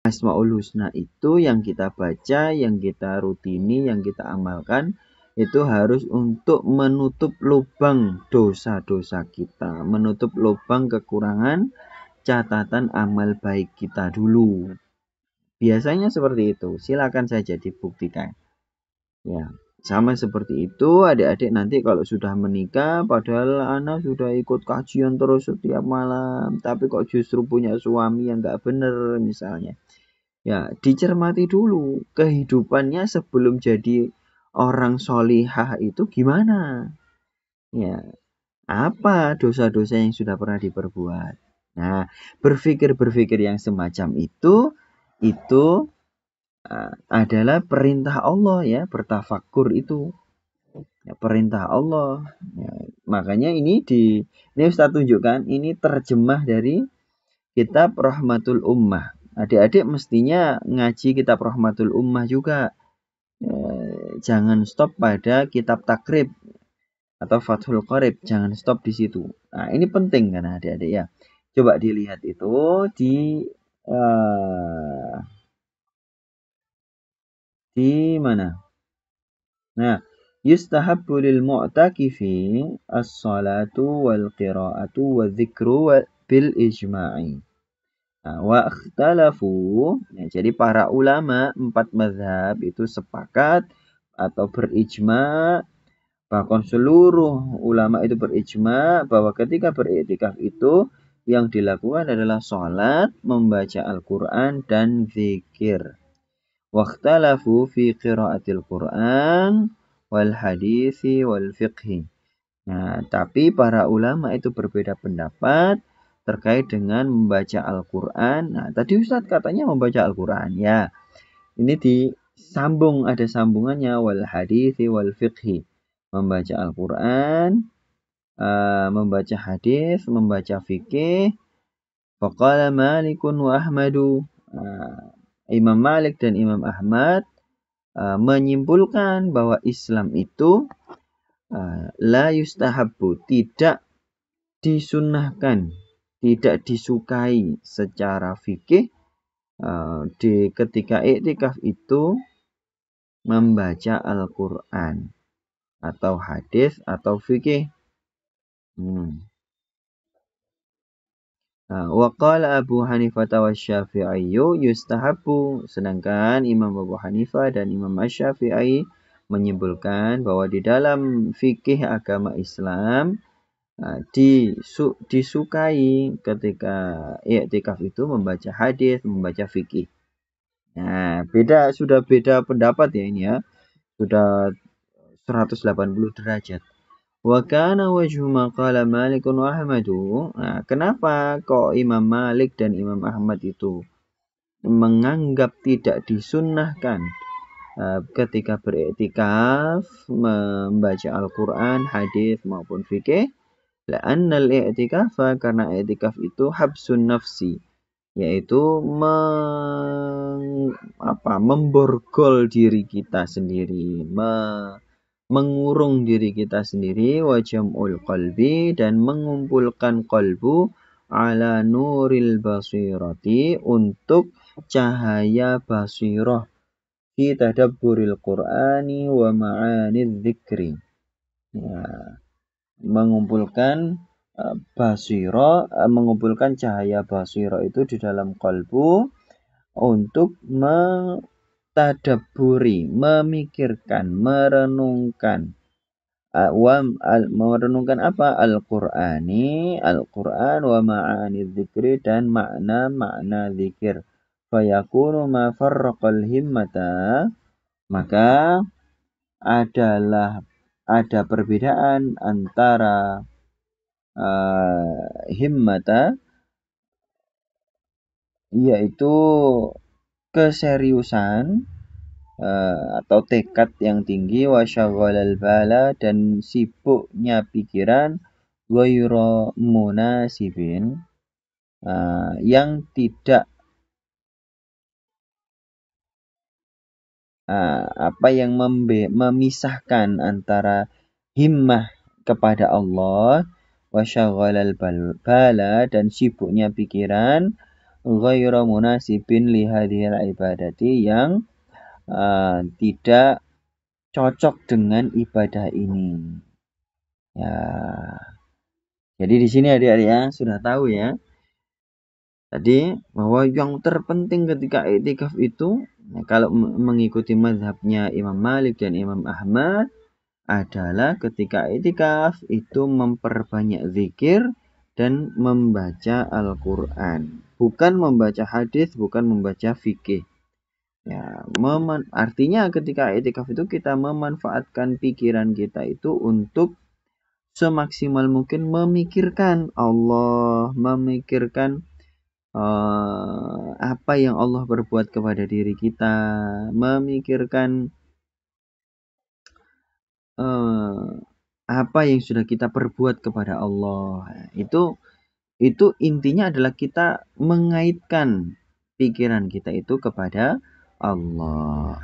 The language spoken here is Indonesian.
Asmaul Husna itu yang kita baca, yang kita rutini, yang kita amalkan itu harus untuk menutup lubang dosa-dosa kita, menutup lubang kekurangan catatan amal baik kita dulu. Biasanya seperti itu. Silakan saja dibuktikan. Ya, sama seperti itu adik-adik nanti kalau sudah menikah padahal anak sudah ikut kajian terus setiap malam, tapi kok justru punya suami yang nggak bener misalnya. Ya, dicermati dulu kehidupannya sebelum jadi orang solihah itu gimana. Ya, apa dosa-dosa yang sudah pernah diperbuat. Nah, berpikir-berpikir yang semacam itu adalah perintah Allah ya, bertafakur itu. Ya, perintah Allah. Ya, makanya ini Ustaz tunjukkan ini terjemah dari kitab Rahmatul Ummah. Adik-adik mestinya ngaji kitab Rahmatul Ummah juga. Jangan stop pada kitab Takrib atau Fathul Qorib. Jangan stop di situ. Nah, ini penting kan adik-adik ya. Coba dilihat itu di mana? Nah, yustahabbu lil mu'takifi as-salatu wal qira'atu wa dzikru bil ijma'i. Wa ikhtalafu, ya, jadi para ulama 4 mazhab itu sepakat atau berijma, bahkan seluruh ulama itu berijma bahwa ketika beriktikaf itu yang dilakukan adalah sholat, membaca Al-Quran, dan zikir. Wa ikhtalafu fi qiraatil Quran wal hadisi wal fiqhi. Nah, tapi para ulama itu berbeda pendapat terkait dengan membaca Al-Quran. Nah, tadi Ustadz katanya membaca Al-Quran. Ya, ini disambung, ada sambungannya. Wal hadithi wal fiqhi. Membaca Al-Quran, membaca hadis, membaca fikih. Faqala Malikun wa Ahmadu. Imam Malik dan Imam Ahmad menyimpulkan bahwa Islam itu la yustahabbu, tidak disunnahkan, tidak disukai secara fikih ketika iktikaf itu membaca Al-Quran atau hadis atau fikih. Wa qala Abu Hanifah wa Syafi'i yustahabbu, sedangkan Imam Abu Hanifah dan Imam Asy-Syafi'i menyimpulkan bahwa di dalam fikih agama Islam disukai ketika i'tikaf itu membaca hadis, membaca fikih. Nah, sudah beda pendapat ya ini ya. Sudah 180 derajat. Wa kana wajhu ma qala Malik wa Ahmad. Nah, kenapa kok Imam Malik dan Imam Ahmad itu menganggap tidak disunnahkan ketika beriktikaf membaca Al-Quran, hadis maupun fikih? La'annal i'tikafa, karena i'tikaf itu habsun nafsi, yaitu memborgol diri kita sendiri, mengurung diri kita sendiri, wa jam'ul qalbi, dan mengumpulkan qalbu ala nuril basirati, untuk cahaya basirah fi tadabburil Qur'ani wa ma'anidz dzikri. Ya, mengumpulkan mengumpulkan cahaya basiro itu di dalam kalbu untuk mentadaburi, memikirkan, merenungkan. Merenungkan apa? Al-Qur'ani, Al-Quran, wa ma'ani dzikri, dan makna-makna zikir. Fayakunu ma farraqal himmata, maka ada perbedaan antara himmata, yaitu keseriusan atau tekad yang tinggi, wa syaghalal bala, dan sibuknya pikiran, ghairu munasibin, yang tidak yang memisahkan antara himmah kepada Allah, wa syaghalal bala, dan sibuknya pikiran, ghairu munasibin li hadhil ibadati, yang tidak cocok dengan ibadah ini. Ya. Jadi di sini adik-adik ya sudah tahu ya. Tadi bahwa yang terpenting ketika i'tikaf itu, kalau mengikuti mazhabnya Imam Malik dan Imam Ahmad, adalah ketika i'tikaf itu memperbanyak zikir dan membaca Al-Quran. Bukan membaca hadis, bukan membaca fikih. Ya, artinya ketika i'tikaf itu kita memanfaatkan pikiran kita itu untuk semaksimal mungkin memikirkan Allah, memikirkan apa yang Allah berbuat kepada diri kita, memikirkan apa yang sudah kita perbuat kepada Allah. Itu intinya adalah kita mengaitkan pikiran kita itu kepada Allah.